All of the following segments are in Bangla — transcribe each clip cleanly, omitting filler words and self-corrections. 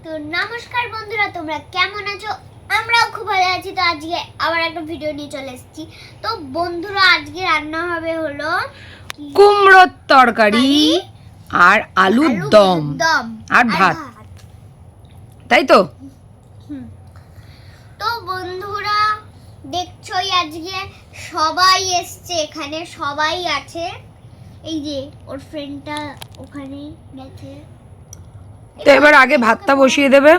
তো নমস্কার বন্ধুরা, তোমরা কেমন আছো? আমরাও খুব ভালো আছি। তো আজকে আবার একটা ভিডিও নিয়ে চলে এসেছি। তো বন্ধুরা, আজকে রান্না হবে হলো কুমড়োর তরকারি আর আলুর দম আর ভাত, তাই তো? তো বন্ধুরা দেখছোই আজকে সবাই এসছে, এখানে সবাই আছে। এই যে ওর ফ্রেন্ডটা ওখানে গেছে। তো এবার আগে ভাতটা বসিয়ে দেবে।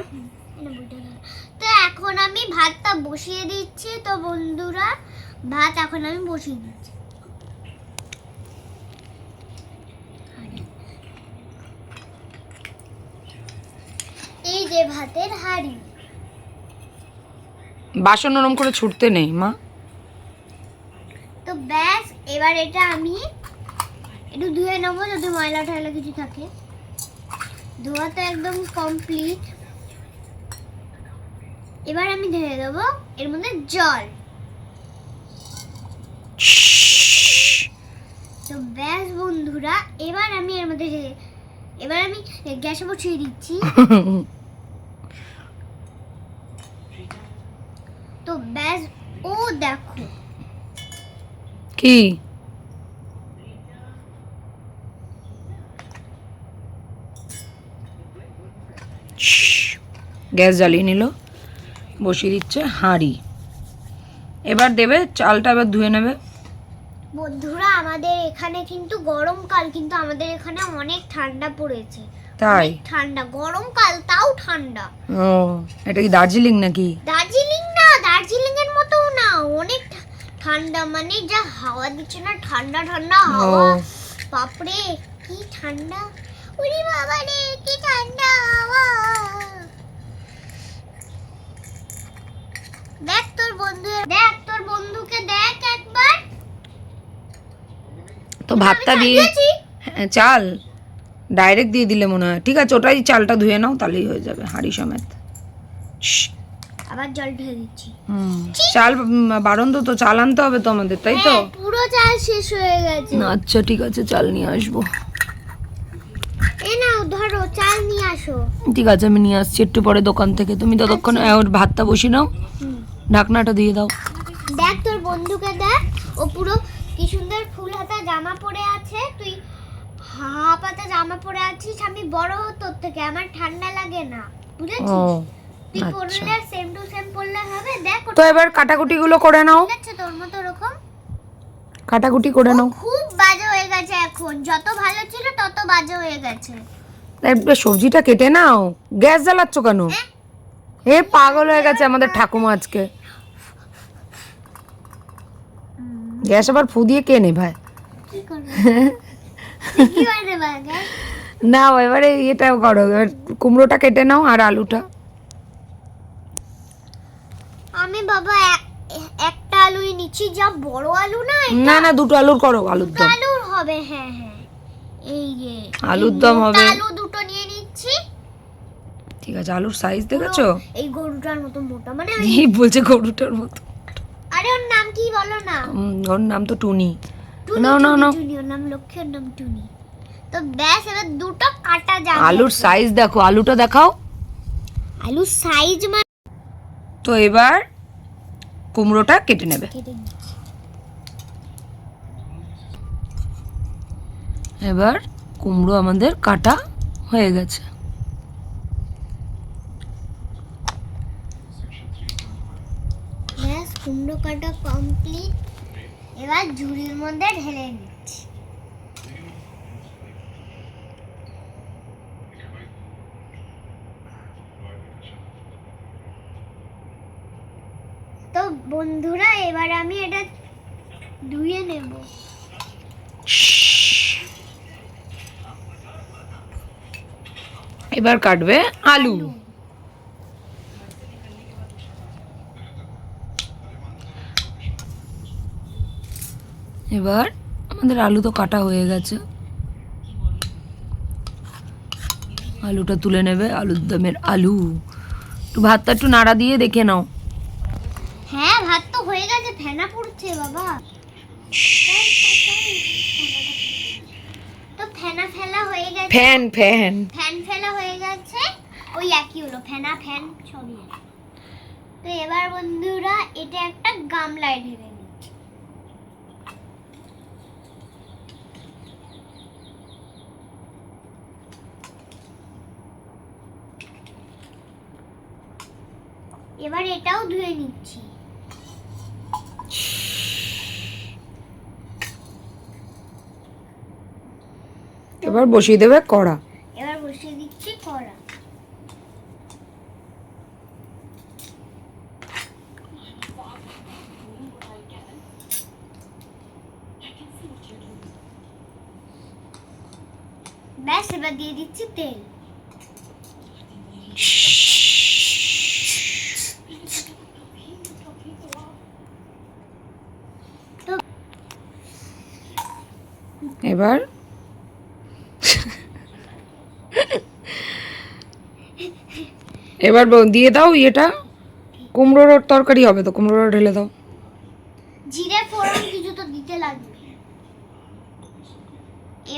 তো এখন আমি ভাতটা বসিয়ে দিচ্ছি। তো বন্ধুরা, ভাত এখন আমি বসিয়ে দিচ্ছি। এই যে ভাতের হাঁড়ি। বাসন নরম করে ছুটতে নেই মা। তো ব্যাস, এবার এটা আমি একটু ধুয়ে নেবো যদি ময়লা টয়লা কিছু থাকে। ধোয়া তো একদম কমপ্লিট। এবার আমি ঢেলে দেবো এর মধ্যে জল। তো ব্যাস বন্ধুরা, এবার আমি এর মধ্যে এবার আমি গ্যাসে বসিয়ে দিচ্ছি। তো ব্যাস, ও দেখো কি গ্যাস জ্বালিয়ে নিল, বসিয়ে দিচ্ছে হাঁড়ি। এবার দেবে চালটা, এবার ধুয়ে নেবে। বন্ধুরা, আমাদের এখানে কিন্তু গরমকাল, কিন্তু আমাদের এখানে অনেক ঠান্ডা পড়েছে। তাই? ঠান্ডা, গরমকাল তাও ঠান্ডা। ও, এটা কি দার্জিলিং নাকি? দার্জিলিং না, দার্জিলিং এর মতো না, অনেক ঠান্ডা। মানে যা হাওয়া দিচ্ছে না, ঠান্ডা ঠান্ডা হাওয়া। বাপরে কি ঠান্ডা! ওরে বাবা রে, কি ঠান্ডা হাওয়া! দেখ তোর বন্ধুকে দেখ একবার। তো ভাতটা দিয়ে চাল ডাইরেক্ট দিয়ে দিলে মনে হয় ঠিক আছে। ওটাই চালটা ধুয়ে নাও, তাহলেই হয়ে যাবে হাঁড়ি সমেত। আবার জল ঢেলে দিচ্ছি। চাল বারণ তো চাল আনতে হবে তো আমাদের, তাই তো? পুরো চাল শেষ হয়ে গেছে। আচ্ছা ঠিক আছে, চাল নিয়ে আসবো। এই নাও, ধরো চাল নিয়ে আসো। ঠিক আছে, আমি নিয়ে আসছি একটু পরে দোকান থেকে। তুমি ততক্ষণ ওর ভাতটা বসিয়ে নাও, ঢাকনাটা দিয়ে দাও। দেখ তোর বন্ধুকে দেখ, ও পুরো কি সুন্দর ফুল হাতা জামা পরে আছে। তুই হাফ হাতা জামা পরে আছিস। আমি বড় তোর থেকে, আমার ঠান্ডা লাগে না, বুঝেছিস? তুই পরলে সেম টু সেম পরলে হবে। দেখ তো এবার কাটাকুটি গুলো করে নাও। ঠিক আছে, তোর মতো এরকম কাটাকুটি করে নাও। খুব বাজে হয়ে গেছে এখন, যত ভালো ছিল তত বাজে হয়ে গেছে। এবার সবজিটা কেটে নাও, গ্যাস জ্বালাচ্ছ কেন? এ পাগল হয়ে গেছে আমাদের ঠাকুমা আজকে। গ্যাস আবার ফু দিয়ে কে নেভায়? কি করবে? কি করবে বাবা? না, এবারে এটা করো, এবার কুমড়োটা কেটে নাও আর আলুটা। আমি বাবা একটা আলুই নিচ্ছি, যা বড় আলু না। না না, দুটো আলুর করো, আলুর দম। আলুর হবে, হ্যাঁ হ্যাঁ, এই যে আলুর দম হবে। আলু দুটো নিয়ে নিচ্ছি। ঠিক আছে, আলুর সাইজ দেখেছো? এই গরুটার মতো মোটা, মানে এই বলছে গরুটার মতো। আরে ওর নাম কি বলো না? ওর নাম তো টুনি। টুনি, টুনি, ওর নাম লক্ষ্মী, ওর নাম টুনি। তো ব্যাস, এবার দুটো কাটা যাবে। আলুর সাইজ দেখো, আলুটা দেখাও। আলুর সাইজ মানে তো এবার কুমড়োটা কেটে নেবে। এবার কুমড়ো আমাদের কাটা হয়ে গেছে। ব্যাস, কুমড়ো কাটা কমপ্লিট। এবার ঝুড়ির মধ্যে ঢেলে নিচ্ছি। তো বন্ধুরা, এবার আমি এটা ধুয়ে নেব। এবার কাটবে আলু। এবার আমাদের আলু তো কাটা হয়ে গেছে, আলুটা তুলে নেবে। আলুর দমের আলু। একটু ভাতটা একটু নাড়া দিয়ে দেখে নাও। হ্যাঁ, ভাত তো হয়ে গেছে, ফেনা পড়ছে বাবা। তো ফেনা ফেলা হয়ে গেছে। ফ্যান ফ্যান ফ্যান ফেলা হয়ে গেছে। ওই একই হলো, ফেনা ফ্যান সবই এক। তো এবার বন্ধুরা এটা একটা গামলায় ঢেলে নিচ্ছি। এবার এটাও ধুয়ে নিচ্ছি। এবার বসিয়ে দেবে কড়া। এবার বসিয়ে দিচ্ছি কড়া। ব্যাস, এবার দিয়ে দিচ্ছি তেল। এবার এবার দিয়ে দাও ইয়েটা, কুমড়োর তরকারি হবে তো, কুমড়োটা ঢেলে দাও। জিরে ফোড়ন কিছু তো দিতে লাগবে।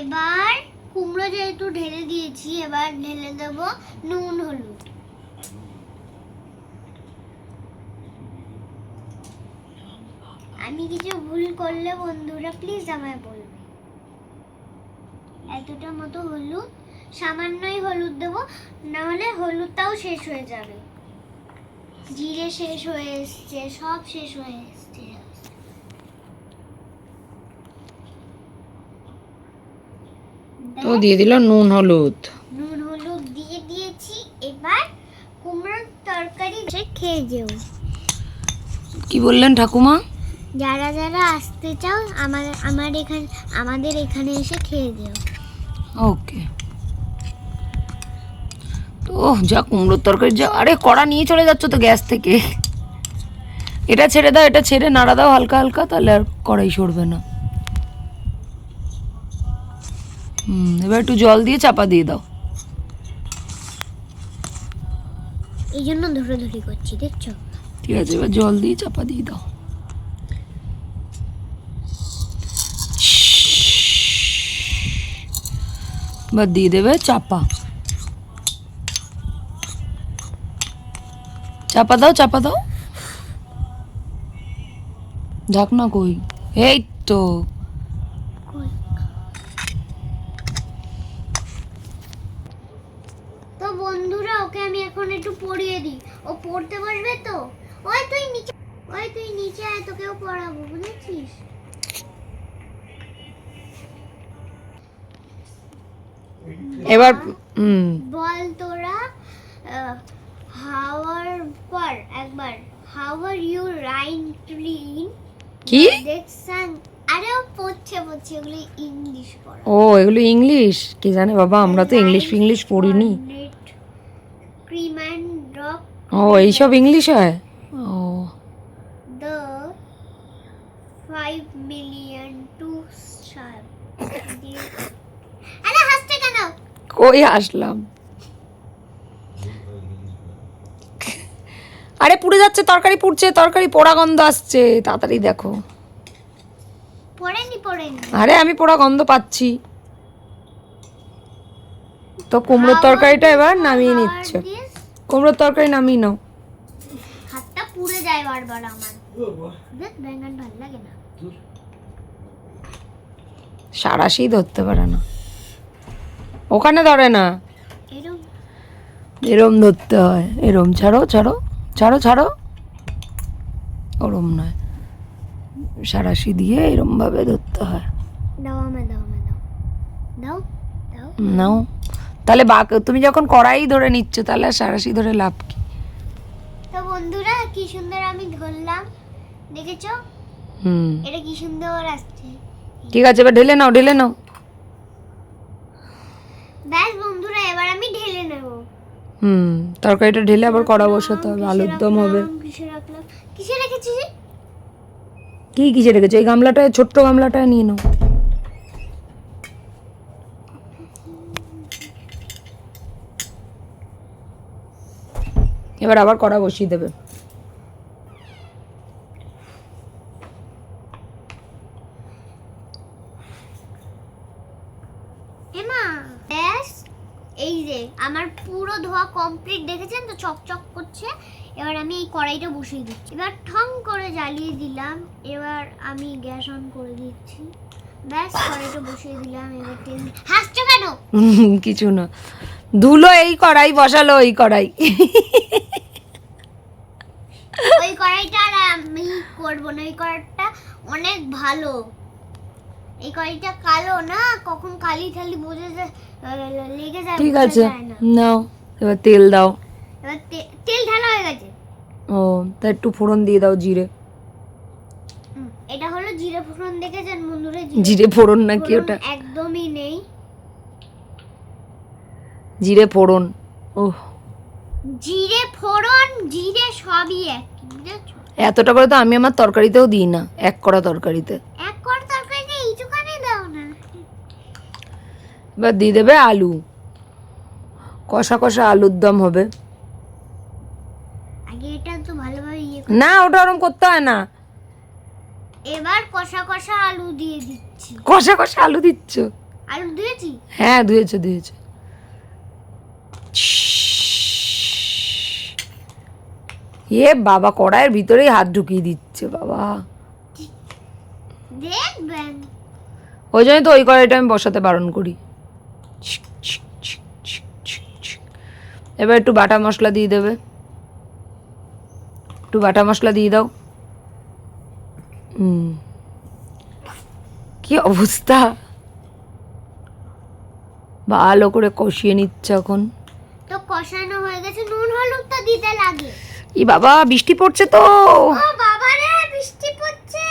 এবার কুমড়ো যেহেতু ঢেলে দিয়েছি, এবার ঢেলে দেব নুন হলুদ। আমি কিছু ভুল করলে বন্ধুরা প্লিজ আমায় বলবে। এতটা মতো হলুদ, সামান্যই হলুদ দেবো, না হলে হলুদটাও শেষ হয়ে যাবে। জিরে শেষ হয়ে এসছে, সব শেষ হয়ে এসছে। তো দিয়ে দিলাম নুন হলুদ। নুন হলুদ দিয়ে দিয়েছি। এবার কুমড়োর তরকারি খেয়ে যেও। কি বললেন ঠাকুমা? যারা যারা আসতে চাও আমাদের এখানে এসে খেয়ে যেও। ওকে। তো যা কুমড়োর তরকারি যা, আরে কড়া নিয়ে চলে যাচ্ছ তো গ্যাস থেকে। এটা ছেড়ে দাও, এটা ছেড়ে নাড়া দাও হালকা হালকা, তাহলে আর কড়াই সরবে না। এবার একটু জল দিয়ে চাপা দিয়ে দাও। এই জন্য ধরে করছি, দেখছো? ঠিক আছে, এবার জল দিয়ে চাপা দিয়ে দাও। এবার দিয়ে দেবে চাপা। চাপা দাও, চাপা দাও। ঢাকনা কই? এই তো। তো বন্ধুরা ওকে আমি এখন একটু পড়িয়ে দিই, ও পড়তে বসবে তো। ওই তুই নিচে আয়, তোকেও পড়াবো, বুঝেছিস? এবার বল তোরা হাওয়ার পর একবার হাউ আর ইউ রাইটিং কি? দেখছেন? আরে ও পড়ছে ওগুলো ইংলিশ পড়া। ও এগুলো ইংলিশ, কি জানে বাবা, আমরা তো ইংলিশ পড়িনি। Cream and drop. ও এইসব ইংলিশ হয়? ও The 5 million to sharp. আরে হাসতে কেন? কই আসলাম? আরে পুড়ে যাচ্ছে, তরকারি পুড়ছে, তরকারি পোড়া গন্ধ আসছে, তাড়াতাড়ি দেখো। পড়েনি। আরে আমি পোড়া গন্ধ পাচ্ছি। তো কুমড়োর তরকারিটা এবার নামিয়ে নিচ্ছে। কুমড়োর তরকারি নামিয়ে নাও। হাতটা পুড়ে যায় বারবার আমার। দেখ বেঙ্গন ভালো লাগে না। সারাশি ধরতে পারে না, ওখানে ধরে না, এরম ধরতে হয়, এরম। ছাড়ো ছাড়ো ছাড়ো ছাড়ো, ওরম নয়, সারাশি দিয়ে এরম ভাবে ধরতে হয়। দাও দাও। নাও। তাহলে তুমি যখন কড়াই ধরে নিচ্ছ, তাহলে আর সারাশি ধরে লাভ কি? তো বন্ধুরা কি সুন্দর আমি ধরলাম, দেখেছো? এটা কি সুন্দর আসছে। ঠিক আছে, এবার ঢেলে নাও। ব্যাস বন্ধুরা, এবার আমি ঢেলে নেব। তরকারিটা ঢেলে আবার কড়া বসাতে হবে, আলুর দম হবে। কিসে রেখেছি? কিসে রেখেছো? এই গামলাটায়, ছোট্ট গামলাটায় নিয়ে নাও। এবার আবার কড়া বসিয়ে দেবে। ব্যাস, এই যে আমার পুরো ধোয়া কমপ্লিট, দেখেছেন তো চকচক করছে। এবার আমি এই কড়াইটা বসিয়ে দিচ্ছি, এবার ঠং করে জ্বালিয়ে দিলাম। এবার আমি গ্যাস অন করে দিচ্ছি, ব্যাস কড়াইটা বসিয়ে দিলাম। এবার তেল, হাসছো কেন? কিছু না, ধুলো এই কড়াই বসালো, এই কড়াই। ওই কড়াইটা আর আমি করবো না, ওই কড়াইটা অনেক ভালো। এই কড়াইটা কালো না, কখন কালি ঠালি বোঝা যায়, লেগে যায়, ঠিক বোঝা আছে, যায় না। নাও এবার তেল দাও। এবার তেল ঢালা হয়ে গেছে। ও, তা একটু ফোড়ন দিয়ে দাও, জিরে। এটা হলো জিরে ফোড়ন, দেখেছেন বন্ধুরা? জিরে ফোড়ন নাকি ফোড়ন ওটা? একদমই নেই, জিরে ফোড়ন। ওহ, জিরে ফোড়ন জিরে সবই এক, বুঝেছো? এতটা করে তো আমি আমার তরকারিতেও দিই না, এক কড়া তরকারিতে। এক কর তরকারিতে এইটুখানি দাও না। এবার দিয়ে দেবে আলু, কষা কষা আলুর দম হবে। আগে এটা তো ভালোভাবে না, ওটা ওরকম করতে হয় না। এবার কষা কষা আলু দিয়ে দিচ্ছি। কষা কষা আলু দিচ্ছ? আলু দিয়েছি। হ্যাঁ, ধুয়েছো ধুয়েছো। এ বাবা, কড়াইয়ের ভিতরেই হাত ঢুকিয়ে দিচ্ছে বাবা। দেখবেন, ওই জন্য তো ওই কড়াইটা আমি বসাতে বারণ করি। এবার একটু বাটা মশলা দিয়ে দেবে, একটু বাটা মশলা দিয়ে দাও। কি অবস্থা, ভালো করে কষিয়ে নিচ্ছে এখন। তো কষানো হয়ে গেছে, নুন হলুদটা দিতে লাগে। ই বাবা, বৃষ্টি পড়ছে তো। ও বাবা রে, বৃষ্টি পড়ছে।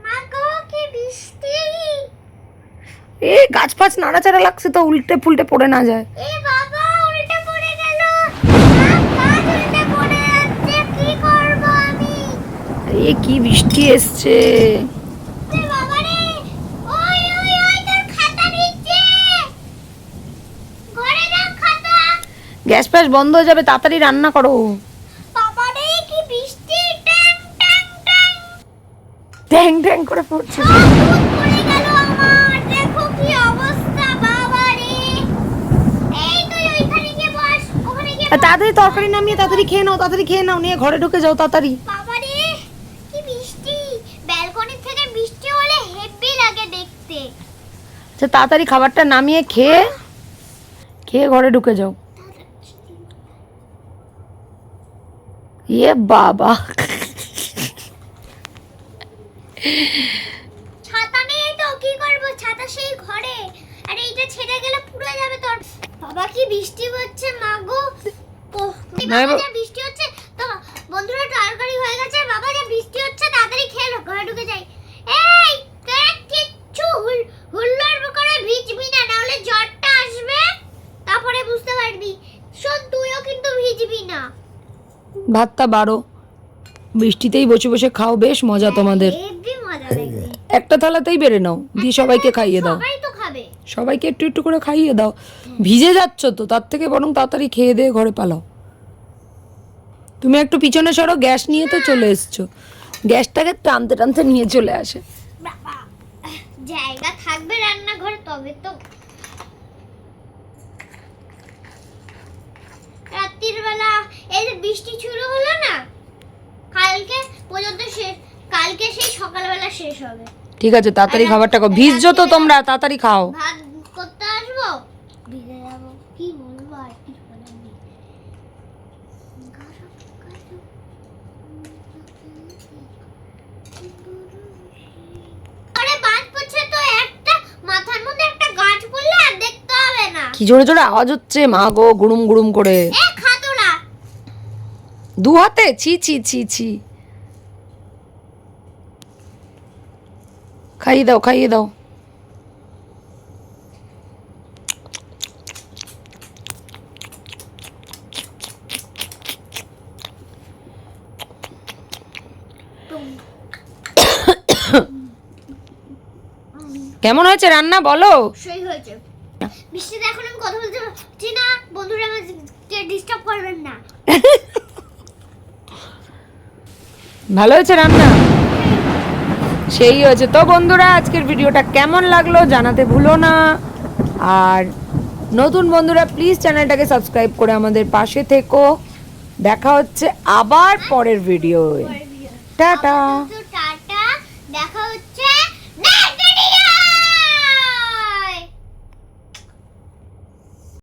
মা গো, কি বৃষ্টি! এ গাছ ফাছ নাড়াচাড়া লাগছে তো, উল্টে ফুলটে পড়ে না যায়। এ বাবা, উল্টে পড়ে গেল। গাছ উল্টে পড়ে যাচ্ছে, কি করব আমি? এ কি বৃষ্টি এসছে। এ বাবা রে, ওই ওই ওই তোর খাতা নিচে, ঘরে রাখ খাতা। গ্যাস ফ্যাস বন্ধ হয়ে যাবে, তাড়াতাড়ি রান্না করো। বাবা রে, কি বৃষ্টি! ট্যাং ট্যাং ট্যাং ট্যাং ট্যাং করে পড়ছে। সব দুধ পড়ে গেল আমার, দেখো কি অবস্থা বাবা রে। এই তুই ওইখানে গিয়ে বস, ওখানে গিয়ে বস। তাড়াতাড়ি তরকারি নামিয়ে তাড়াতাড়ি খেয়ে নাও, তাড়াতাড়ি খেয়ে নাও, নিয়ে ঘরে ঢুকে যাও তাড়াতাড়ি। বাবা রে, কি বৃষ্টি! ব্যালকনি থেকে বৃষ্টি হলে হেভি লাগে দেখতে। আচ্ছা, তাড়াতাড়ি খাবারটা নামিয়ে খেয়ে খেয়ে ঘরে ঢুকে যাও। এ বাবা, ছাতা নেই তো কি করব, ছাতা সেই ঘরে, আর এইটা ছেড়ে গেলে পুরো যাবে তোর। বাবা, কি বৃষ্টি হচ্ছে মা গো। বাবা, যা বৃষ্টি হচ্ছে তো বন্ধুরা, তরকারি হয়ে গেছে। বাবা, যা বৃষ্টি হচ্ছে, তাড়াতাড়ি খেলো, ঘরে ঢুকে যাই। এই তোরা কিচ্ছু হুল্লোড় করে ভিজবি না, নাহলে জ্বরটা আসবে, তারপরে বুঝতে পারবি। শোন, তুইও কিন্তু ভিজবি না। ভাতটা বাড়ো, বৃষ্টিতেই বসে বসে খাও, বেশ মজা তোমাদের। হেভি মজা লাগবে। একটা থালাতেই বেড়ে নাও, দিয়ে সবাইকে খাইয়ে দাও। সবাই তো খাবে। সবাইকে একটু একটু করে খাইয়ে দাও। ভিজে যাচ্ছ তো, তার থেকে বরং তাড়াতাড়ি খেয়ে দিয়ে ঘরে পালাও। তুমি একটু পিছনে সরো, গ্যাস নিয়ে তো চলে এসছো, গ্যাসটাকে টানতে টানতে নিয়ে চলে আসে। বাবা, জায়গা থাকবে রান্নাঘরে, তবে তো। রাত্রির বেলা এই যে বৃষ্টি শুরু হলো না, কালকে পর্যন্ত শেষ, কালকে সেই সকালবেলা শেষ হবে। ঠিক আছে, তাড়াতাড়ি খাবারটা খাও, ভিজছো তো তোমরা, তাড়াতাড়ি খাও। ভাত করতে আসবো, ভিজে যাবো, কি বলবো আর কিছু বলার নেই। আরে বাজ পড়ছে তো, একটা মাথার মধ্যে একটা গাছ পড়লে আর দেখতে হবে না। কি জোরে জোরে আওয়াজ হচ্ছে মা গো, গুড়ুম গুড়ুম করে। এ খাতোরা, দু হাতে, ছি ছি ছি ছি। খাইয়ে দাও, খাইয়ে দাও। কেমন হয়েছে রান্না বলো? সেই হয়েছে। বৃষ্টিতে এখন আমি কথা বলতে পারছি না, বন্ধুরা আমাকে ডিস্টার্ব করবেন না। ভালো হয়েছে রান্না? সেই হয়েছে তো বন্ধুরা, আজকের ভিডিওটা কেমন লাগলো জানাতে ভুলো না। আর নতুন বন্ধুরা প্লিজ চ্যানেলটাকে সাবস্ক্রাইব করে আমাদের পাশে থেকো। দেখা হচ্ছে আবার পরের ভিডিওয়ে। টাটা। আমাদের